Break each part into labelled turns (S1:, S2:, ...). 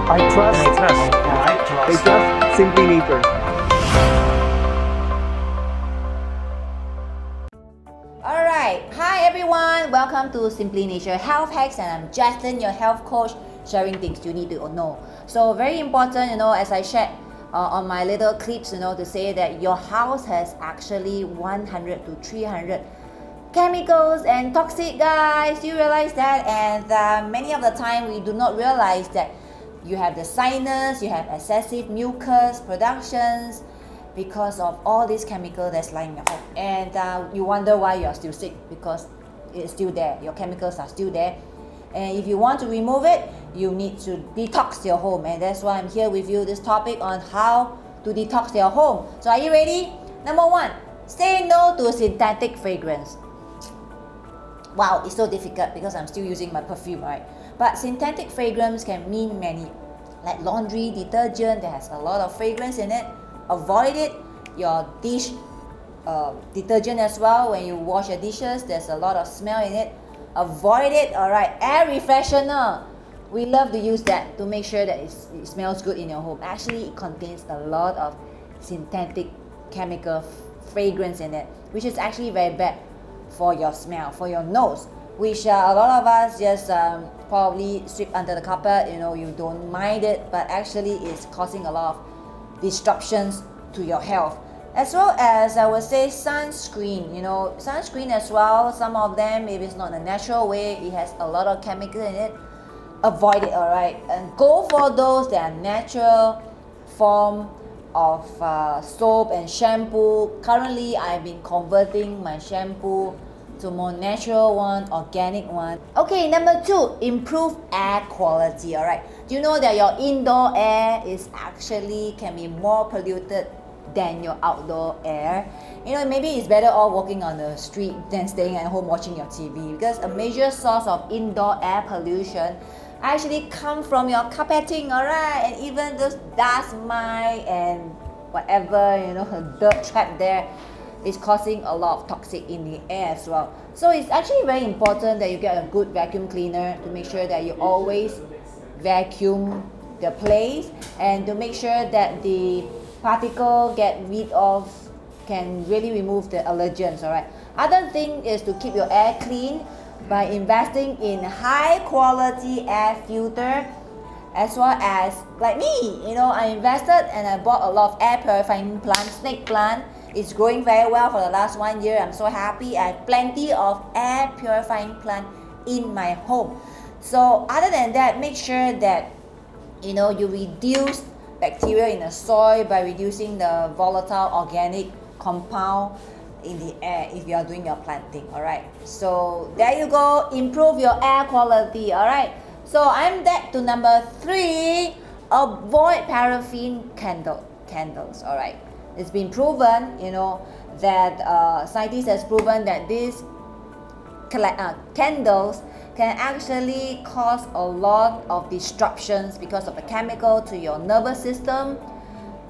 S1: I trust.
S2: I trust.
S1: I trust SimplyNature.
S3: Alright, hi everyone, welcome to SimplyNature Health Hacks, and I'm Jaslin, your health coach, sharing things you need to know. So very important, as I shared on my little clips, to say that your house has actually 100 to 300 chemicals and toxic, guys. You realize that? And many of the time we do not realize that you have the sinus, you have excessive mucus productions because of all these chemicals that's lying at home. And you wonder why you're still sick, because it's still there. Your chemicals are still there. And if you want to remove it, you need to detox your home. And that's why I'm here with you, this topic on how to detox your home. So are you ready? Number one, say no to synthetic fragrance. Wow, it's so difficult because I'm still using my perfume, right? But synthetic fragrance can mean many, like laundry detergent that has a lot of fragrance in it. Avoid it. Your dish detergent as well, when you wash your dishes, there's a lot of smell in it. Avoid it. Alright, air refreshener. We love to use that to make sure that it smells good in your home. Actually, it contains a lot of synthetic chemical fragrance in it, which is actually very bad for your smell, for your nose, which a lot of us just probably sweep under the carpet. You don't mind it, but actually it's causing a lot of disruptions to your health. As well as, I would say, sunscreen. Sunscreen as well, some of them, if it's not the natural way, it has a lot of chemical in it. Avoid it, alright? And go for those that are natural form of soap and shampoo. Currently, I've been converting my shampoo to more natural one, organic one. Okay, number two, improve air quality. Alright, do you know that your indoor air is actually can be more polluted than your outdoor air? Maybe it's better off walking on the street than staying at home watching your TV, because a major source of indoor air pollution actually come from your carpeting, alright, and even those dust mite and whatever, dirt trap there is causing a lot of toxic in the air as well. So it's actually very important that you get a good vacuum cleaner to make sure that you always vacuum the place, and to make sure that the particle get rid of, can really remove the allergens, alright. Other thing is to keep your air clean by investing in high quality air filter, as well as like me, I invested and I bought a lot of air purifying plant, snake plant. It's growing very well for the last 1 year. I'm so happy. I have plenty of air purifying plant in my home. So other than that, make sure that you reduce bacteria in the soil by reducing the volatile organic compound in the air if you are doing your planting. Alright, so there you go, improve your air quality. Alright, so I'm back to number three, avoid paraffin candles. Alright, it's been proven that scientists has proven that these candles can actually cause a lot of disruptions because of the chemical to your nervous system,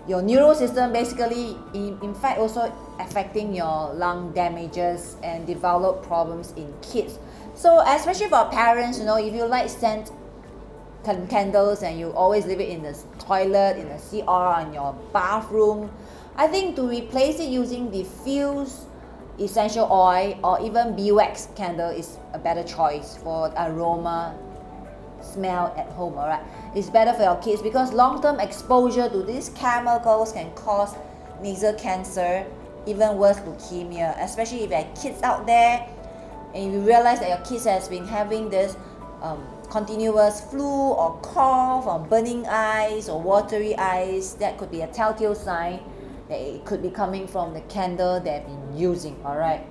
S3: your neural system, basically in fact also affecting your lung damages and develop problems in kids. So especially for parents, if you like scent candles and you always leave it in the toilet, in the CR, in your bathroom, I think to replace it using diffused essential oil or even beeswax candle is a better choice for aroma smell at home. Alright, it's better for your kids because long-term exposure to these chemicals can cause nasal cancer, even worse leukemia, especially if you have kids out there and you realize that your kids has been having this continuous flu or cough or burning eyes or watery eyes. That could be a telltale sign that it could be coming from the candle they've been using. Alright,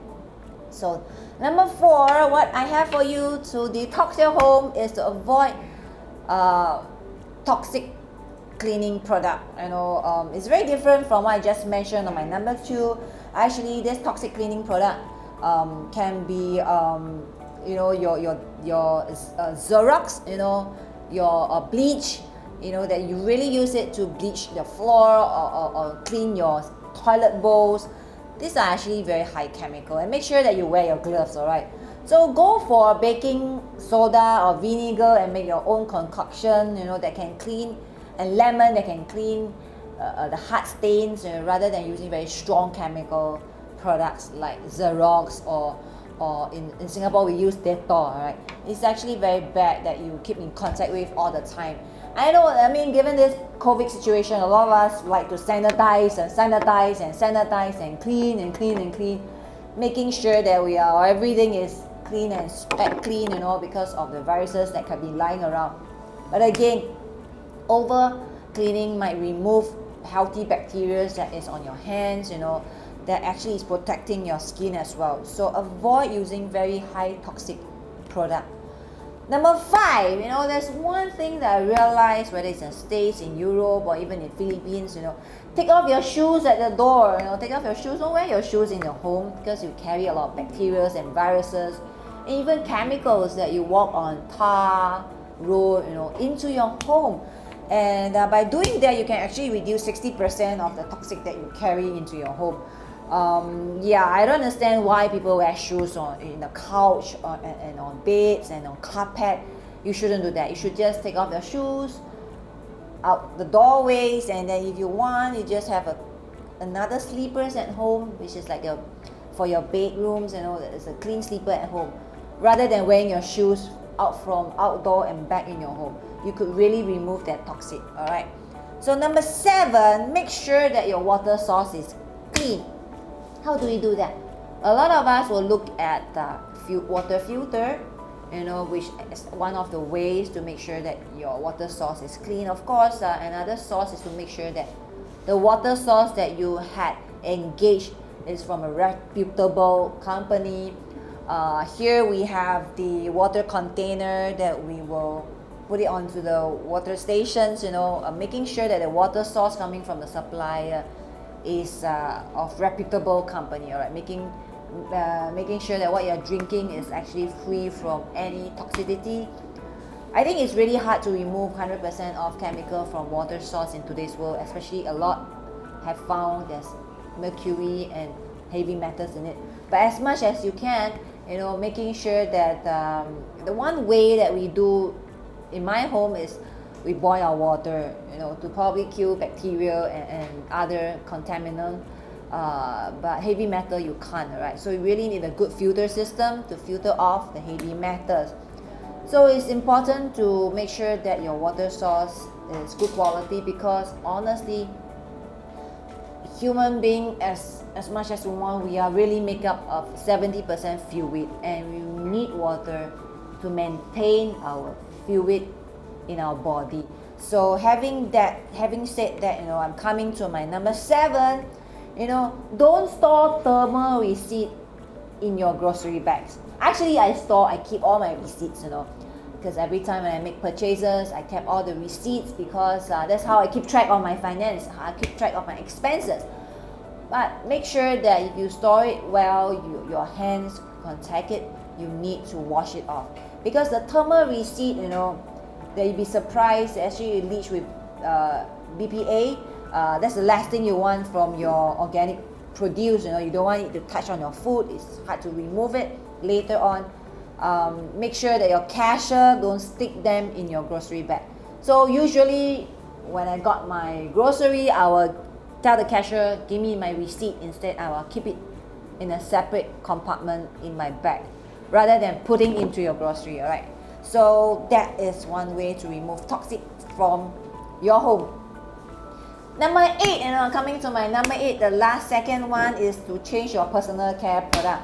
S3: so number 4, what I have for you to detox your home is to avoid toxic cleaning product. It's very different from what I just mentioned on my number 2. Actually, this toxic cleaning product can be your Xerox, your bleach, that you really use it to bleach the floor or clean your toilet bowls. These are actually very high chemical, and make sure that you wear your gloves. Alright, so go for baking soda or vinegar and make your own concoction, that can clean, and lemon that can clean the hard stains, rather than using very strong chemical products like Xerox or in Singapore we use Detox. Alright, it's actually very bad that you keep in contact with all the time. I know, given this COVID situation, a lot of us like to sanitize and clean, making sure that everything is clean and spec clean, because of the viruses that can be lying around. But again, over cleaning might remove healthy bacteria that is on your hands, that actually is protecting your skin as well. So avoid using very high toxic product. Number 5, there's one thing that I realized, whether it's in States, in Europe, or even in Philippines, take off your shoes at the door. Take off your shoes. Don't wear your shoes in your home because you carry a lot of bacteria and viruses, and even chemicals that you walk on tar road, into your home. And by doing that, you can actually reduce 60% of the toxic that you carry into your home. I don't understand why people wear shoes in the couch and on beds and on carpet. You shouldn't do that. You should just take off your shoes out the doorways, and then if you want, you just have another sleepers at home, which is like for your bedrooms. It's a clean sleeper at home, rather than wearing your shoes out from outdoor and back in your home. You could really remove that toxic. Alright, so number 7, make sure that your water source is clean. How do we do that? A lot of us will look at the water filter, which is one of the ways to make sure that your water source is clean. Of course, another source is to make sure that the water source that you had engaged is from a reputable company. Here we have the water container that we will put it onto the water stations, making sure that the water source coming from the supplier is of reputable company. Alright, making sure that what you're drinking is actually free from any toxicity. I think it's really hard to remove 100% of chemical from water source in today's world, especially a lot have found there's mercury and heavy metals in it. But as much as you can, making sure that the one way that we do in my home is we boil our water, to probably kill bacteria and other contaminants. But heavy metal you can't, right? So you really need a good filter system to filter off the heavy metals. So it's important to make sure that your water source is good quality, because honestly, human being, as much as we want, we are really make up of 70% fluid, and we need water to maintain our fluid in our body. So having said that, I'm coming to my number 7. Don't store thermal receipt in your grocery bags. Actually, I keep all my receipts, because every time when I make purchases, I keep all the receipts, because that's how I keep track of my finance. I keep track of my expenses. But make sure that if you store it well, your hands contact it, you need to wash it off, because the thermal receipt, that you'd be surprised, actually leached with BPA, That's the last thing you want from your organic produce. You don't want it to touch on your food. It's hard to remove it later on. Make sure that your cashier don't stick them in your grocery bag. So usually when I got my grocery, I will tell the cashier, give me my receipt. Instead, I will keep it in a separate compartment in my bag rather than putting into your grocery. All right, so that is one way to remove toxic from your home. Number 8, coming to my number 8, the last second one is to change your personal care product.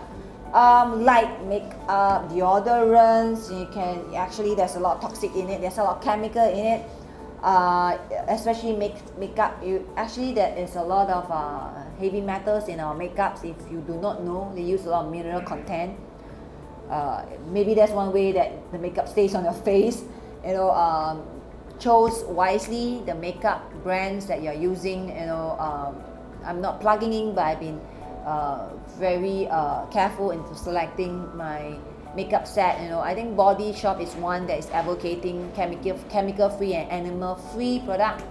S3: Like makeup, deodorants, there's a lot of toxic in it, there's a lot of chemical in it. Especially makeup, there is a lot of heavy metals in our makeups. If you do not know, they use a lot of mineral content. Maybe that's one way that the makeup stays on your face. Choose wisely the makeup brands that you're using. I'm not plugging in, but I've been very careful into selecting my makeup set. I think Body Shop is one that is advocating chemical free and animal free product,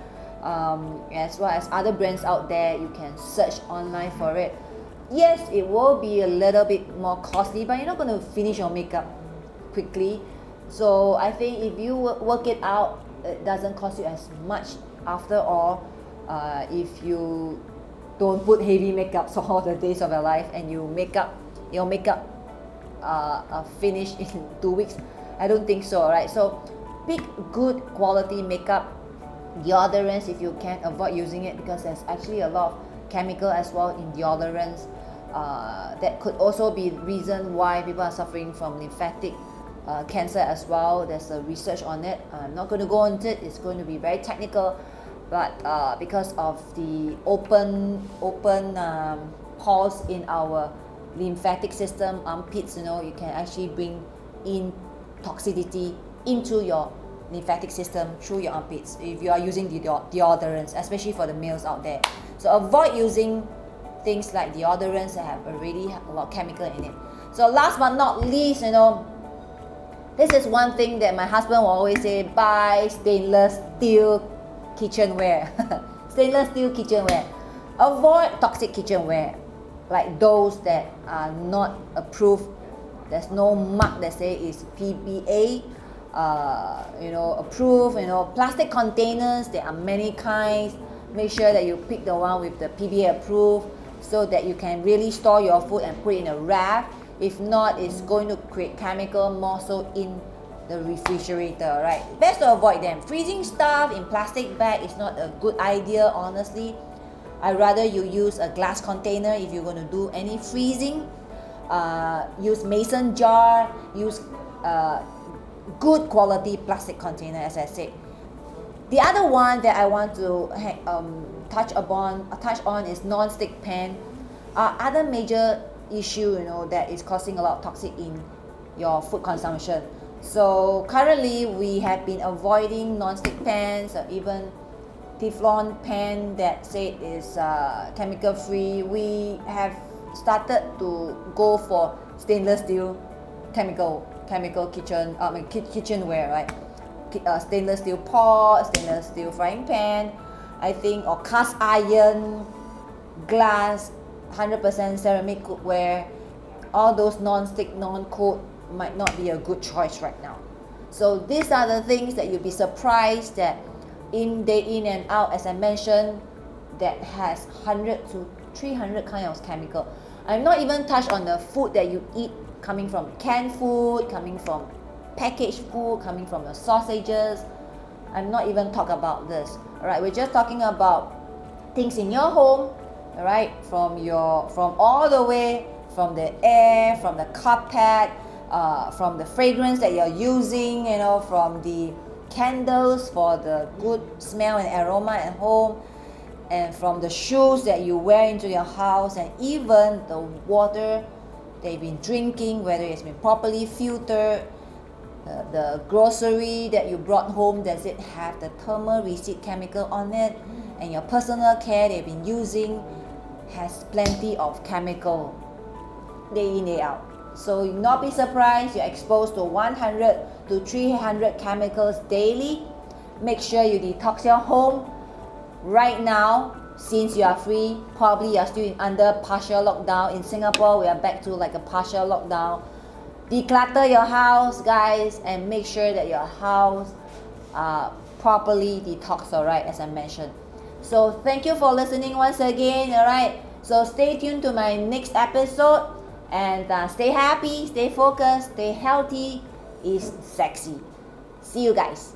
S3: as well as other brands out there. You can search online for it. Yes, it will be a little bit more costly, but you're not going to finish your makeup quickly. So I think if you work it out, it doesn't cost you as much after all. If you don't put heavy makeup for all the days of your life and your makeup finish in 2 weeks, I don't think so. Right? So pick good quality makeup, deodorants if you can avoid using it, because there's actually a lot of chemical as well in deodorants. That could also be the reason why people are suffering from lymphatic cancer as well. There's a research on it. I'm not going to go into it. It's going to be very technical, but because of the open pores in our lymphatic system, armpits, you can actually bring in toxicity into your lymphatic system through your armpits if you are using deodorants, especially for the males out there. So avoid using things like deodorants that have already a lot of chemical in it. So last but not least, this is one thing that my husband will always say: buy stainless steel kitchenware. Stainless steel kitchenware. Avoid toxic kitchenware, like those that are not approved. There's no mark that say it's PBA approved. Plastic containers, there are many kinds. Make sure that you pick the one with the PBA approved, so that you can really store your food and put it in a wrap. If not, it's going to create chemical more so in the refrigerator, right? Best to avoid them. Freezing stuff in plastic bag is not a good idea, honestly. I'd rather you use a glass container if you're going to do any freezing. Use mason jar, use good quality plastic container, as I said. The other one that I want to touch on is non-stick pan. Other major issue that is causing a lot of toxic in your food consumption. So currently we have been avoiding non-stick pans, or even Teflon pan that said is chemical free. We have started to go for stainless steel chemical kitchenware, right? Stainless steel pot, stainless steel frying pan, I think, or cast iron, glass, 100% ceramic cookware. All those non-stick, non-coat might not be a good choice right now. So these are the things that you'll be surprised that day in and out, as I mentioned, that has 100 to 300 kind of chemical. I'm not even touched on the food that you eat, coming from canned food, coming from packaged food, coming from the sausages. I'm not even talking about this. Alright, we're just talking about things in your home, alright, from all the way, from the air, from the carpet, from the fragrance that you're using, from the candles for the good smell and aroma at home, and from the shoes that you wear into your house, and even the water that you've been drinking, whether it's been properly filtered. The grocery that you brought home, does it have the thermal receipt chemical on it? And your personal care that you've been using has plenty of chemical day in, day out. So you'll not be surprised you're exposed to 100 to 300 chemicals daily. Make sure you detox your home. right now, since you are free, probably you are still under partial lockdown. In Singapore, we are back to like a partial lockdown. Declutter your house, guys, and make sure that your house properly detox, alright, as I mentioned. So thank you for listening once again, alright. So stay tuned to my next episode, and stay happy, stay focused, stay healthy is sexy. See you guys.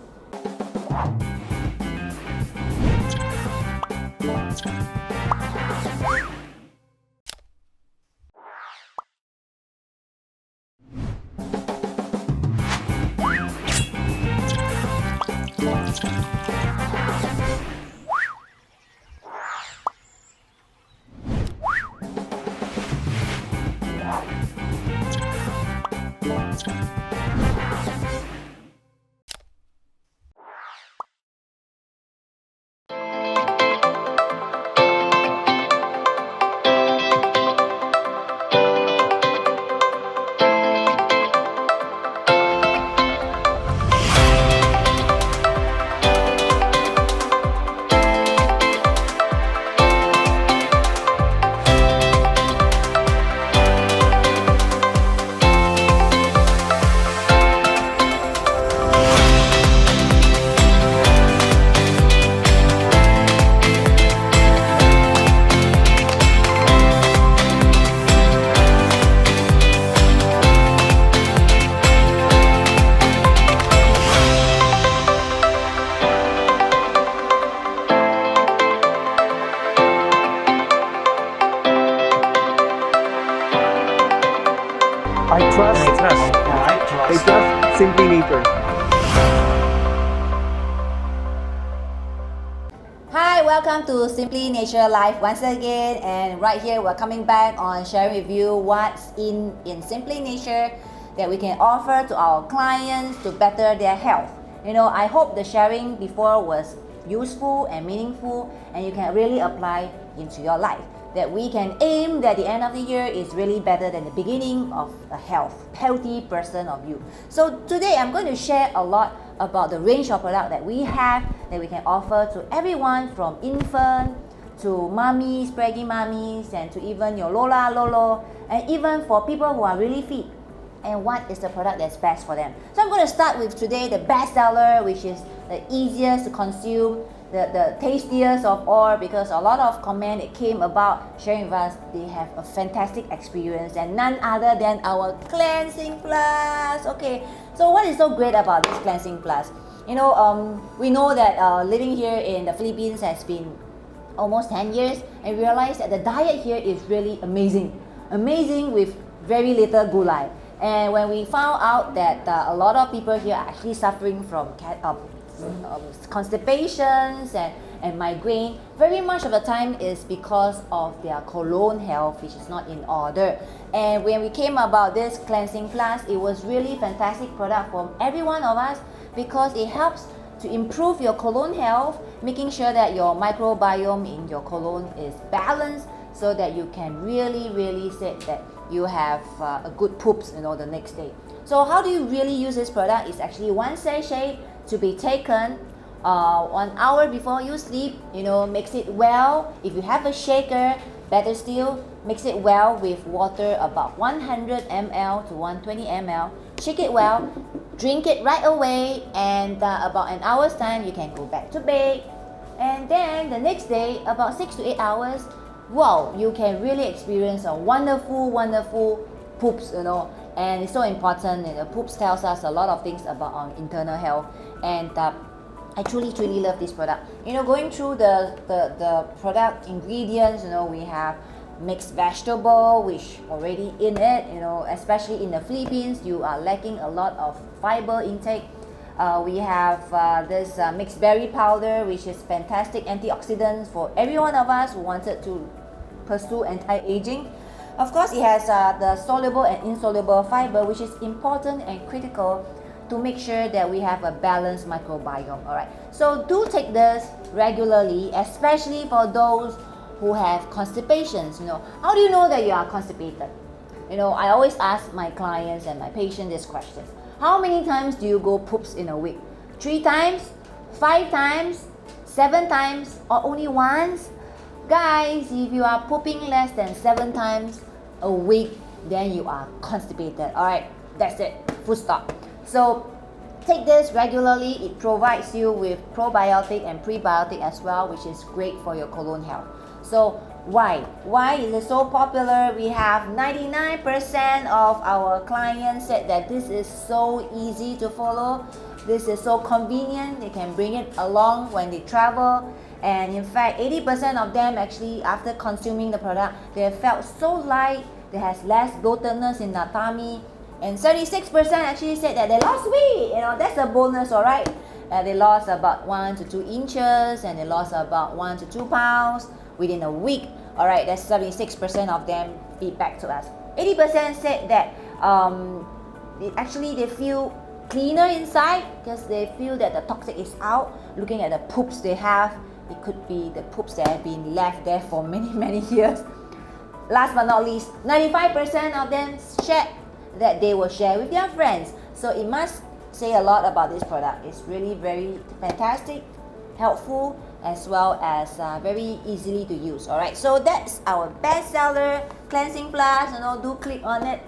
S1: I trust SimplyNature.
S3: Hi, welcome to Simply Nature Live once again, and right here we're coming back on sharing with you what's in Simply Nature that we can offer to our clients to better their health. I hope the sharing before was useful and meaningful, and you can really apply into your life. That we can aim that the end of the year is really better than the beginning of a healthy person of you. So today I'm going to share a lot about the range of product that we have that we can offer to everyone from infant to mummies, pregnant mummies, and to even your Lola, Lolo, and even for people who are really fit. And what is the product that's best for them? So I'm going to start with today the best seller, which is the easiest to consume, the tastiest of all, because a lot of comment it came about sharing with us they have a fantastic experience, and none other than our Cleansing Plus. Okay, so what is so great about this Cleansing Plus? We know that living here in the Philippines has been almost 10 years, and realize that the diet here is really amazing with very little gulai. And when we found out that a lot of people here are actually suffering from constipations and migraine, very much of the time is because of their colon health, which is not in order. And when we came about this Cleansing Plus, it was really fantastic product for every one of us, because it helps to improve your colon health, making sure that your microbiome in your colon is balanced, so that you can really say that you have a good poops the next day. So how do you really use this product? It's actually one sachet to be taken 1 hour before you sleep. Mix it well. If you have a shaker, better still, mix it well with water, about 100 ml to 120 ml. Shake it well, drink it right away, and about an hour's time you can go back to bed. And then the next day, about 6 to 8 hours, wow, you can really experience a wonderful poops, and it's so important. Poops tells us a lot of things about our internal health, and I truly love this product. Going through the product ingredients, we have mixed vegetable, which already in it, especially in the Philippines, you are lacking a lot of fiber intake. We have this mixed berry powder, which is fantastic antioxidants for every one of us who wanted to pursue anti-aging. Of course, it has the soluble and insoluble fiber, which is important and critical to make sure that we have a balanced microbiome. Alright, so do take this regularly, especially for those who have constipations. How do you know that you are constipated? I always ask my clients and my patients this question: how many times do you go poops in a week? 3 times? 5 times? 7 times or only once? Guys, if you are pooping less than 7 times a week, then you are constipated. Alright, that's it. Full stop. So take this regularly. It provides you with probiotic and prebiotic as well, which is great for your colon health. So why is it so popular? We have 99% of our clients said that this is so easy to follow. This is so convenient. They can bring it along when they travel. And in fact, 80% of them actually, after consuming the product, they have felt so light. They has less bloatedness in their tummy. And 36% actually said that they lost weight. You know, that's a bonus, alright? They lost about 1 to 2 inches and they lost about 1 to 2 pounds within a week. Alright, that's 76% of them feedback to us. 80% said that they feel cleaner inside because they feel that the toxic is out. Looking at the poops they have, it could be the poops that have been left there for many years. Last but not least, 95% of them shared that they will share with their friends. So it must say a lot about this product. It's really very fantastic, helpful, as well as very easily to use. Alright, so that's our bestseller, Cleansing Plus. You know, do click on it.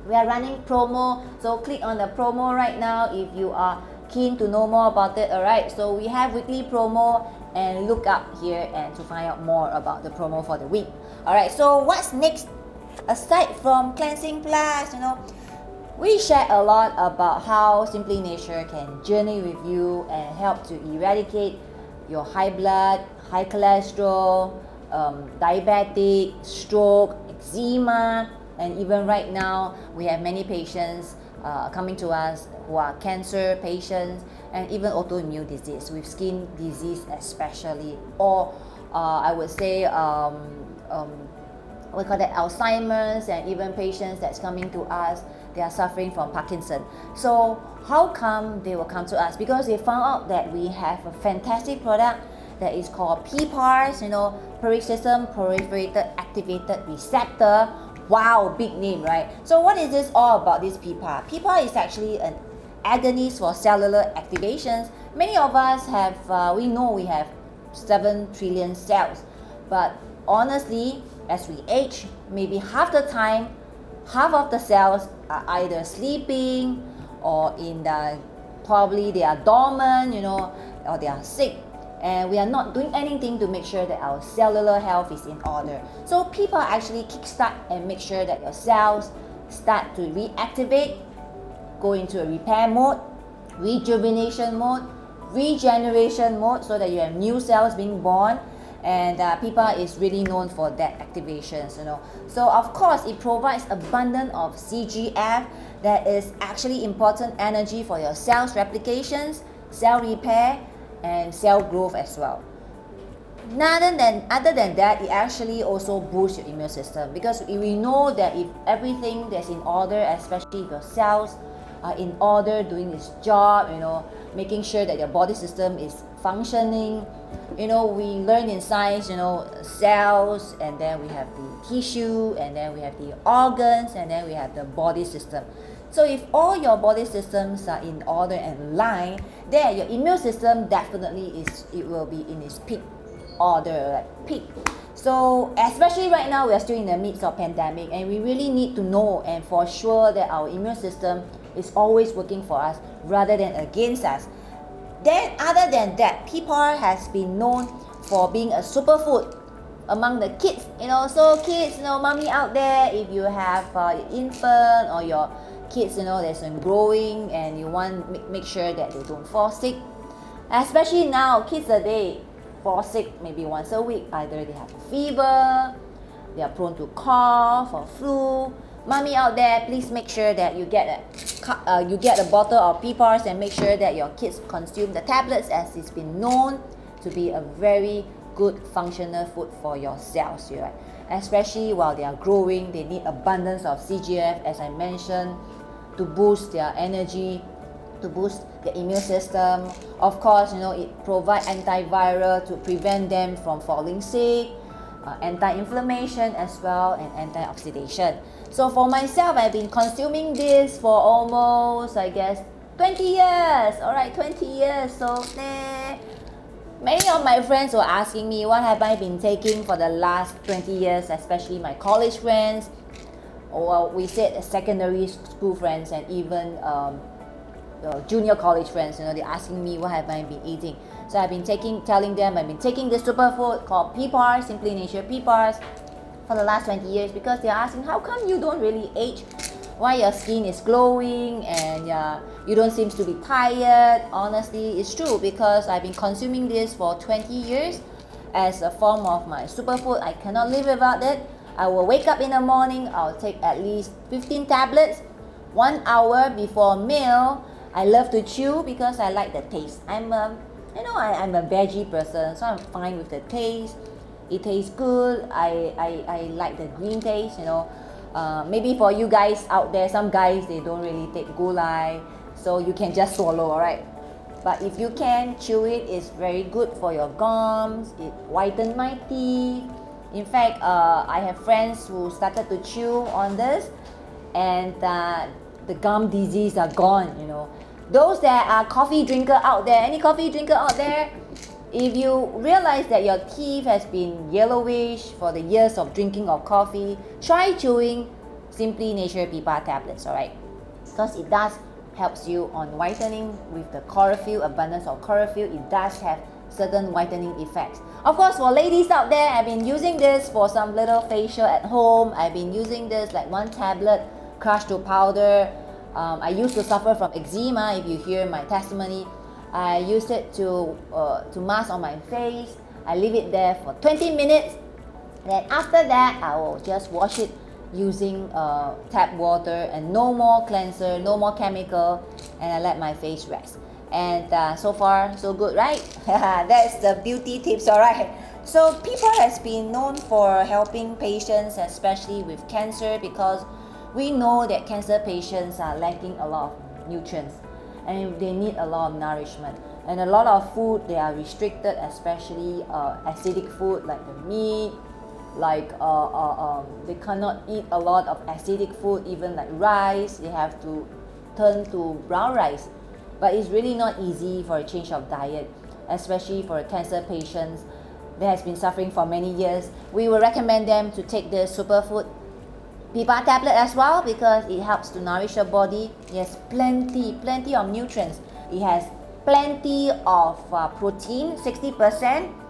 S3: We are running promo, so click on the promo right now if you are keen to know more about it. Alright, so we have weekly promo, and look up here and to find out more about the promo for the week. Alright, so what's next? Aside from Cleansing Plus, you know, we share a lot about how SimplyNature can journey with you and help to eradicate your high blood, high cholesterol, diabetic, stroke, eczema, and even right now we have many patients coming to us who are cancer patients and even autoimmune disease, with skin disease especially, or I would say we call that Alzheimer's, and even patients that's coming to us, they are suffering from Parkinson. So how come they will come to us? Because they found out that we have a fantastic product that is called PPARs, you know, peroxisome proliferated activated receptor. Wow, big name, right? So what is this all about, this PPAR? PPAR is actually an agonist for cellular activations. Many of us have, we know we have 7 trillion cells, but honestly, as we age, maybe half the time, half of the cells are either sleeping or probably they are dormant, you know, or they are sick, and we are not doing anything to make sure that our cellular health is in order. So people actually kickstart and make sure that your cells start to reactivate, go into a repair mode, rejuvenation mode, regeneration mode, so that you have new cells being born. And PPAR is really known for that activations, you know. So of course it provides abundance of CGF that is actually important energy for your cells replications, cell repair, and cell growth as well. Other than that, it actually also boosts your immune system, because we know that if everything that's in order, especially if your cells are in order, doing its job, you know, making sure that your body system is functioning. You know, we learn in science, you know, cells, and then we have the tissue, and then we have the organs, and then we have the body system. So if all your body systems are in order and line, then your immune system definitely will be in its peak order, like peak. So especially right now, we are still in the midst of pandemic, and we really need to know and for sure that our immune system is always working for us rather than against us. Then other than that, PPAR has been known for being a superfood among the kids, you know. So kids, you know, mommy out there, if you have an infant or your kids, you know, that's growing and you want make sure that they don't fall sick, especially now, kids they fall sick maybe once a week. Either they have a fever, they are prone to cough or flu. Mommy out there, please make sure that you get a bottle of PPARs and make sure that your kids consume the tablets, as it's been known to be a very good functional food for your cells, right? Especially while they are growing, they need abundance of CGF, as I mentioned, to boost their energy, to boost the immune system. Of course, you know, it provides antiviral to prevent them from falling sick, anti-inflammation as well, and anti-oxidation. So for myself, I've been consuming this for almost, I guess, 20 years. Alright, 20 years. So Many of my friends were asking me what have I been taking for the last 20 years, especially my college friends, or we said secondary school friends, and even junior college friends. They're asking me what have I been eating. So I've been telling them I've been taking this superfood called PPARs, SimplyNature PPARs, for the last 20 years, because they're asking how come you don't really age, why your skin is glowing, and you don't seem to be tired. Honestly, it's true, because I've been consuming this for 20 years as a form of my superfood. I cannot live without it. I will wake up in the morning, I'll take at least 15 tablets 1 hour before meal. I love to chew because I like the taste. I'm a veggie person, so I'm fine with the taste. It tastes good. I like the green taste. Maybe for you guys out there, some guys, they don't really take gulai, so you can just swallow, alright? But if you can chew it, it's very good for your gums. It whitens my teeth. In fact, I have friends who started to chew on this, and the gum disease are gone. Those that are coffee drinker out there, any coffee drinker out there, if you realize that your teeth has been yellowish for the years of drinking of coffee, try chewing SimplyNature PPAR tablets, alright? Because it does helps you on whitening with the chlorophyll, abundance of chlorophyll. It does have certain whitening effects. Of course, for ladies out there, I've been using this for some little facial at home. I've been using this like 1 tablet crushed to powder. I used to suffer from eczema. If you hear my testimony, I used it to mask on my face. I leave it there for 20 minutes. Then after that, I will just wash it using tap water, and no more cleanser, no more chemical, and I let my face rest. And so far, so good, right? That's the beauty tips, alright? So PPAR has been known for helping patients, especially with cancer, because we know that cancer patients are lacking a lot of nutrients, and they need a lot of nourishment. And a lot of food, they are restricted, especially acidic food like the meat, like they cannot eat a lot of acidic food, even like rice. They have to turn to brown rice. But it's really not easy for a change of diet, especially for cancer patients that has been suffering for many years. We will recommend them to take the superfood PPAR tablet as well, because it helps to nourish your body. It has plenty of nutrients. It has plenty of protein, 60%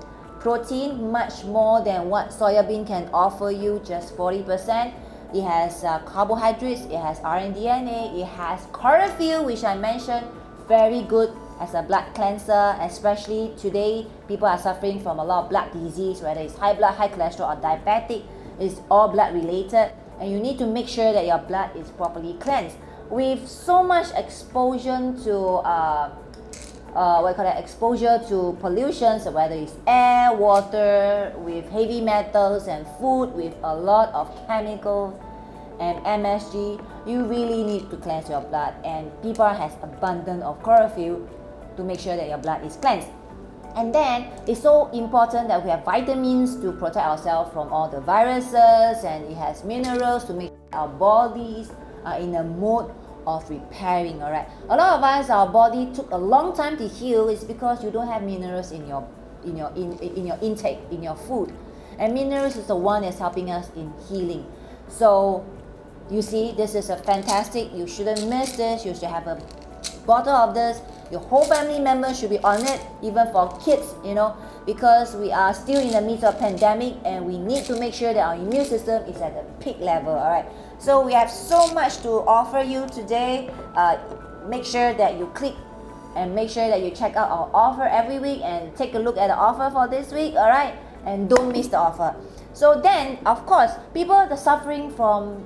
S3: protein, much more than what soybean can offer you, just 40%. It has carbohydrates, it has rNDNA, it has chlorophyll, which I mentioned, very good as a blood cleanser. Especially today, people are suffering from a lot of blood disease, whether it's high blood, high cholesterol, or diabetic. It's all blood related, and you need to make sure that your blood is properly cleansed. With so much exposure to exposure to pollutions, whether it's air, water, with heavy metals, and food with a lot of chemicals and MSG, you really need to cleanse your blood. And PPAR has abundance of chlorophyll to make sure that your blood is cleansed. And then it's so important that we have vitamins to protect ourselves from all the viruses, and it has minerals to make our bodies are in a mode of repairing. Alright, a lot of us, our body took a long time to heal. It's because you don't have minerals in your intake, in your food, and minerals is the one that's helping us in healing. So you see, this is a fantastic, you shouldn't miss this. You should have a bottle of this. Your whole family members should be on it, even for kids, because we are still in the midst of pandemic, and we need to make sure that our immune system is at the peak level. Alright, so we have so much to offer you today. Make sure that you click and make sure that you check out our offer every week, and take a look at the offer for this week. Alright, and don't miss the offer. So then, of course, people that are suffering from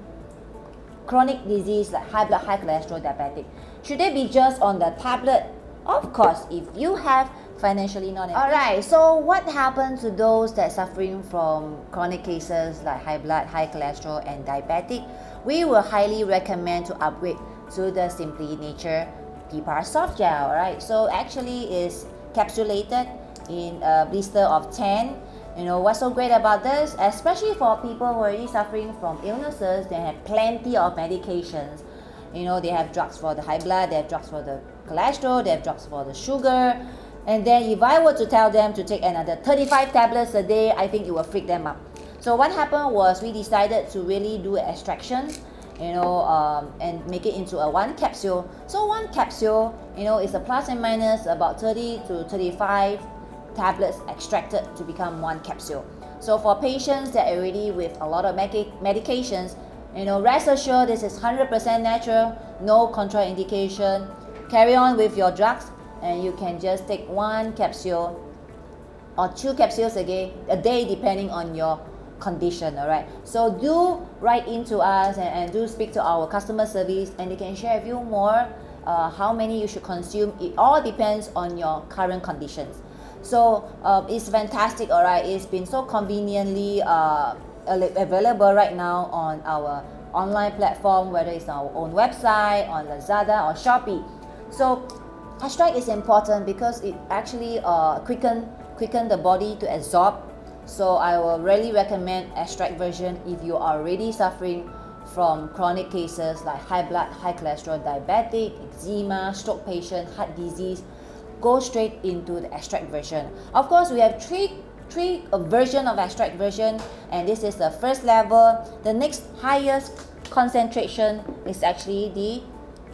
S3: chronic disease like high blood, high cholesterol, diabetic, should they be just on the tablet? Of course, if you have financially not enough. Alright, so what happens to those that are suffering from chronic cases like high blood, high cholesterol, and diabetic? We will highly recommend to upgrade to the SimplyNature PPAR soft gel. Alright, so actually it's capsulated in a blister of 10. What's so great about this, especially for people who are already suffering from illnesses, they have plenty of medications. They have drugs for the high blood, they have drugs for the cholesterol, they have drugs for the sugar, And then if I were to tell them to take another 35 tablets a day, I think it will freak them up. So what happened was we decided to really do an extraction, and make it into a one capsule. So one capsule, is a plus and minus about 30 to 35 tablets extracted to become one capsule. So for patients that are already with a lot of medications, rest assured this is 100% natural, no contraindication. Carry on with your drugs, and you can just take one capsule or two capsules a day depending on your condition. All right, so do write into us and do speak to our customer service, and they can share with you more how many you should consume. It all depends on your current conditions. So it's fantastic. All right, it's been so conveniently available right now on our online platform, whether it's our own website, on Lazada or Shopee. So extract is important because it actually quicken the body to absorb. So I will really recommend extract version if you are already suffering from chronic cases like high blood, high cholesterol, diabetic, eczema, stroke patient, heart disease. Go straight into the extract version. Of course, we have three version of extract version, and this is the first level. The next highest concentration is actually the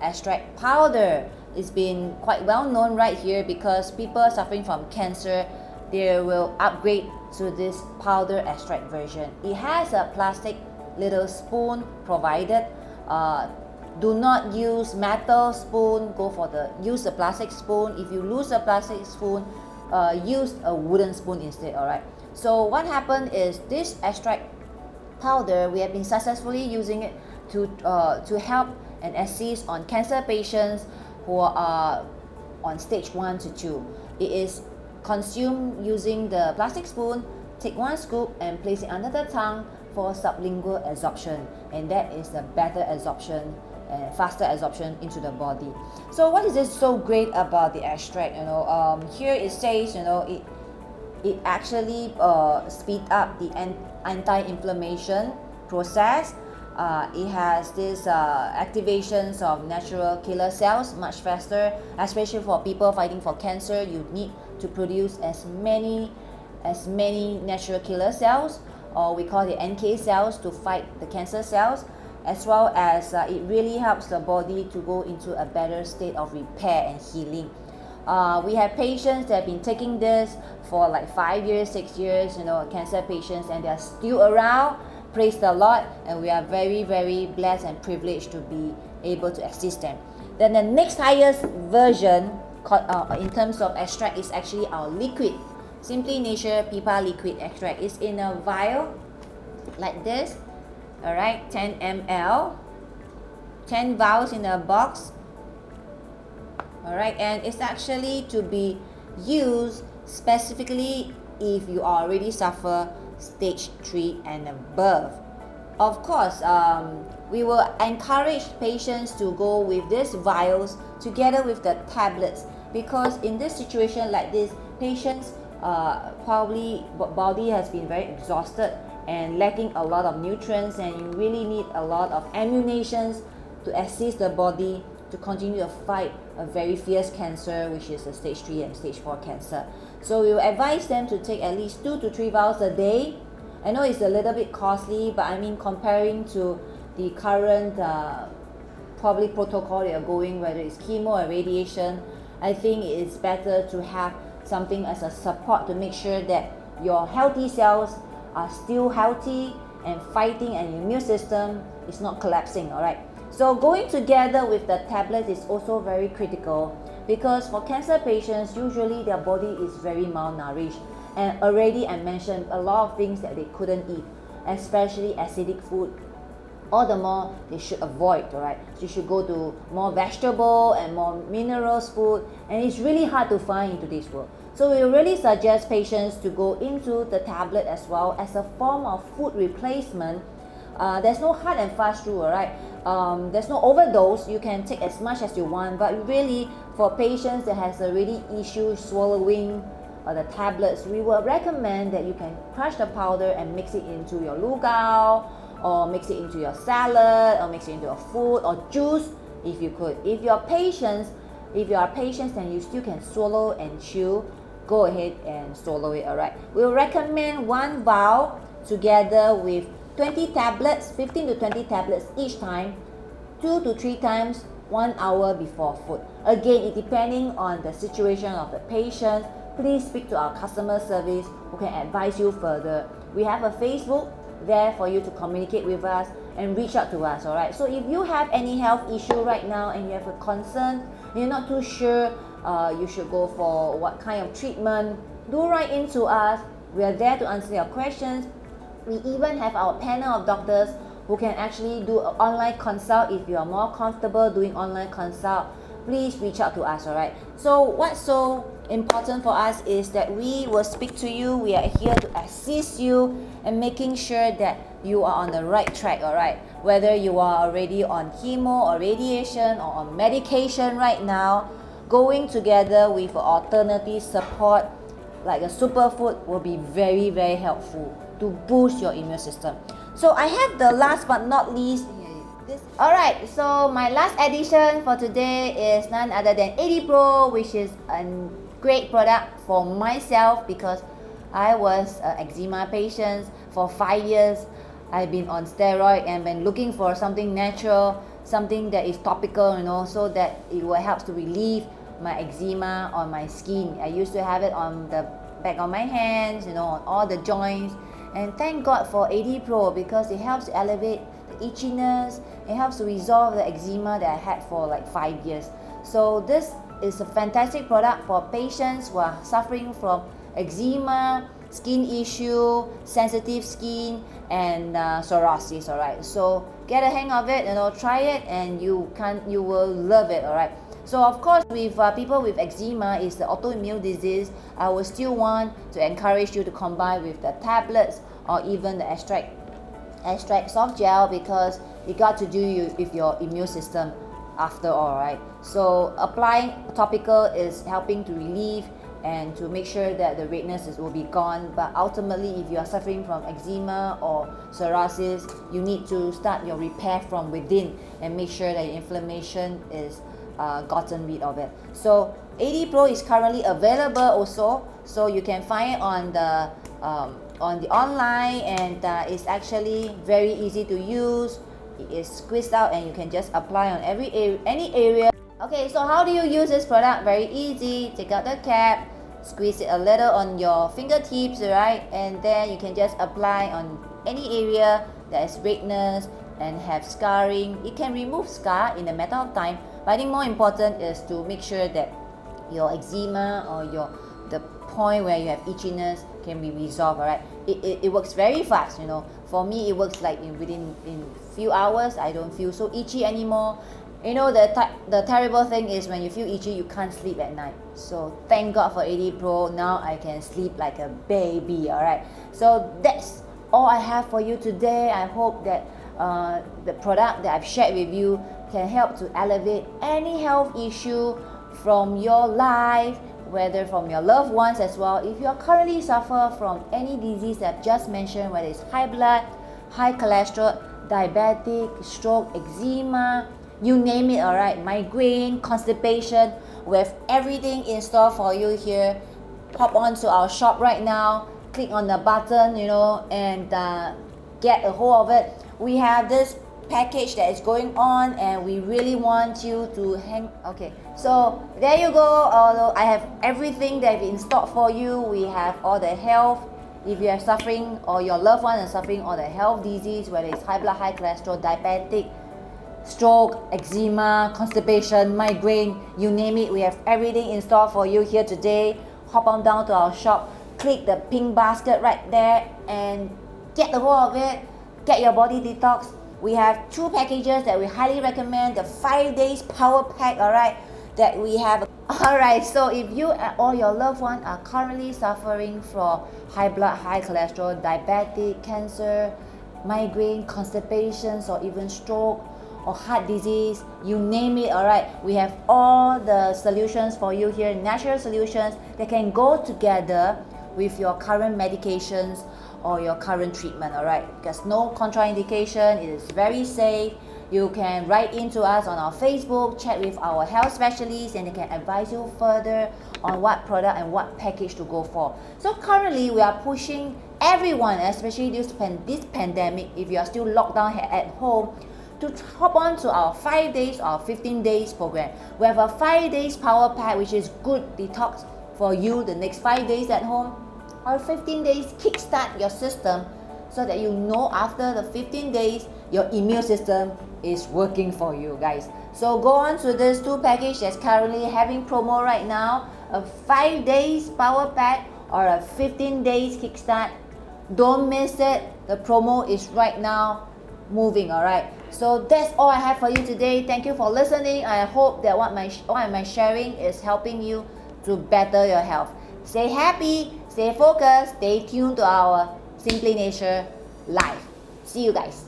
S3: extract powder. It's been quite well known right here because people suffering from cancer, they will upgrade to this powder extract version. It has a plastic little spoon provided. Do not use metal spoon, use a plastic spoon. If you lose a plastic spoon, use a wooden spoon instead. All right, so what happened is this extract powder, we have been successfully using it to help and assist on cancer patients who are on stage 1 to 2. It is consumed using the plastic spoon. Take one scoop and place it under the tongue for sublingual absorption, and that is the better absorption and faster absorption into the body. So what is this so great about the extract? Here it says, it actually speed up the anti-inflammation process. It has this activations of natural killer cells much faster, especially for people fighting for cancer. You need to produce as many natural killer cells, or we call it NK cells, to fight the cancer cells, as well as it really helps the body to go into a better state of repair and healing. We have patients that have been taking this for like 5 years, 6 years, cancer patients, and they are still around. Praise the Lord, and we are very, very blessed and privileged to be able to assist them. Then the next highest version in terms of extract is actually our liquid. SimplyNature Pipa liquid extract is in a vial like this. All right, 10 ml, 10 vials in a box. All right, and it's actually to be used specifically if you already suffer stage 3 and above. Of course, we will encourage patients to go with these vials together with the tablets, because in this situation like this, patients probably body has been very exhausted and lacking a lot of nutrients, and you really need a lot of ammunitions to assist the body to continue to fight a very fierce cancer, which is the stage 3 and stage 4 cancer. So we will advise them to take at least 2 to 3 vials a day. I know it's a little bit costly, but I mean, comparing to the current probably protocol they are going, whether it's chemo or radiation, I think it's better to have something as a support to make sure that your healthy cells are still healthy and fighting, and your immune system is not collapsing. All right, so going together with the tablet is also very critical, because for cancer patients, usually their body is very malnourished, and already I mentioned a lot of things that they couldn't eat, especially acidic food. All the more they should avoid. All right, so you should go to more vegetable and more minerals food, and it's really hard to find in today's world. So we really suggest patients to go into the tablet as well as a form of food replacement. There's no hard and fast rule, all right? There's no overdose. You can take as much as you want, but really for patients that has already issues swallowing the tablets, we will recommend that you can crush the powder and mix it into your lugao, or mix it into your salad, or mix it into a food or juice if you could. If your patients If you are patient and you still can swallow and chew, go ahead and swallow it, alright? We'll recommend one vial together with 20 tablets, 15 to 20 tablets each time, 2 to 3 times 1 hour before food. Again, it depending on the situation of the patient. Please speak to our customer service who can advise you further. We have a Facebook there for you to communicate with us and reach out to us, alright? So if you have any health issue right now and you have a concern, you're not too sure you should go for what kind of treatment, do write in to us. We are there to answer your questions. We even have our panel of doctors who can actually do an online consult. If you are more comfortable doing online consult, please reach out to us, alright? So what's so important for us is that we will speak to you. We are here to assist you and making sure that you are on the right track, alright? Whether you are already on chemo or radiation or on medication right now, going together with alternative support like a superfood will be very, very helpful to boost your immune system. So I have the last but not least, alright, so my last addition for today is none other than 80 Pro, which is a great product for myself because I was an eczema patient for 5 years. I've been on steroid and been looking for something natural, something that is topical, so that it will help to relieve my eczema on my skin. I used to have it on the back of my hands, on all the joints. And thank God for 80 Pro because it helps to elevate the itchiness. It helps to resolve the eczema that I had for like 5 years. So this is a fantastic product for patients who are suffering from eczema, skin issue, sensitive skin, and psoriasis, alright? So get a hang of it, try it, and you will love it, alright? So of course, with people with eczema, is the autoimmune disease, I will still want to encourage you to combine with the tablets or even the extract soft gel because it got to do with your immune system after all, right? So applying topical is helping to relieve and to make sure that the redness will be gone. But ultimately, if you are suffering from eczema or psoriasis, you need to start your repair from within and make sure that your inflammation is gotten rid of it. So 80 Pro is currently available also, so you can find it on the online, and it's actually very easy to use. It is squeezed out and you can just apply on any area. Okay, so how do you use this product? Very easy. Take out the cap, squeeze it a little on your fingertips, right? And then you can just apply on any area that is redness and have scarring. It can remove scar in a matter of time, but I think more important is to make sure that your eczema or the point where you have itchiness can be resolved, alright? It works very fast, For me, it works like within few hours. I don't feel so itchy anymore. The terrible thing is when you feel itchy, you can't sleep at night. So thank God for 80 Pro. Now I can sleep like a baby, alright? So that's all I have for you today. I hope that the product that I've shared with you can help to elevate any health issue from your life, whether from your loved ones as well. If you are currently suffer from any disease that I've just mentioned, whether it's high blood, high cholesterol, diabetic, stroke, eczema, you name it, alright, migraine, constipation, we have everything in store for you here. Hop on to our shop right now, click on the button, and get a hold of it. We have this package that is going on and we really want you to okay, so there you go. Although I have everything that is in stock for you. We have all the health, if you are suffering or your loved one is suffering all the health disease, whether it's high blood, high cholesterol, diabetic, stroke, eczema, constipation, migraine, you name it, we have everything in store for you here today. Hop on down to our shop, click the pink basket right there and get a hold of it. Get your body detox. We have 2 packages that we highly recommend. The 5 days power pack, alright, that we have. Alright, so if you or your loved one are currently suffering from high blood, high cholesterol, diabetic, cancer, migraine, constipations, or even stroke or heart disease, you name it, alright, we have all the solutions for you here, natural solutions that can go together with your current medications or your current treatment, alright? Because no contraindication, it is very safe, you can write into us on our Facebook, chat with our health specialists, and they can advise you further on what product and what package to go for. So currently we are pushing everyone, especially this pandemic, if you are still locked down at home, to hop on to our 5 days or 15 days program. We have a 5 days power pack, which is good detox for you the next 5 days at home, or 15 days kickstart your system so that you know after the 15 days your immune system is working for you, guys. So go on to this 2 package that's currently having promo right now, a 5 days power pack or a 15 days kickstart. Don't miss it. The promo is right now moving. All right, so that's all I have for you today. Thank you for listening. I hope that what my sharing is helping you to better your health. Stay happy, stay focused, stay tuned to our Simply Nature live. See you guys.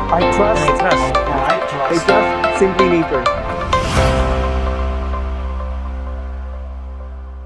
S1: I trust
S2: I trust
S1: SimplyNature.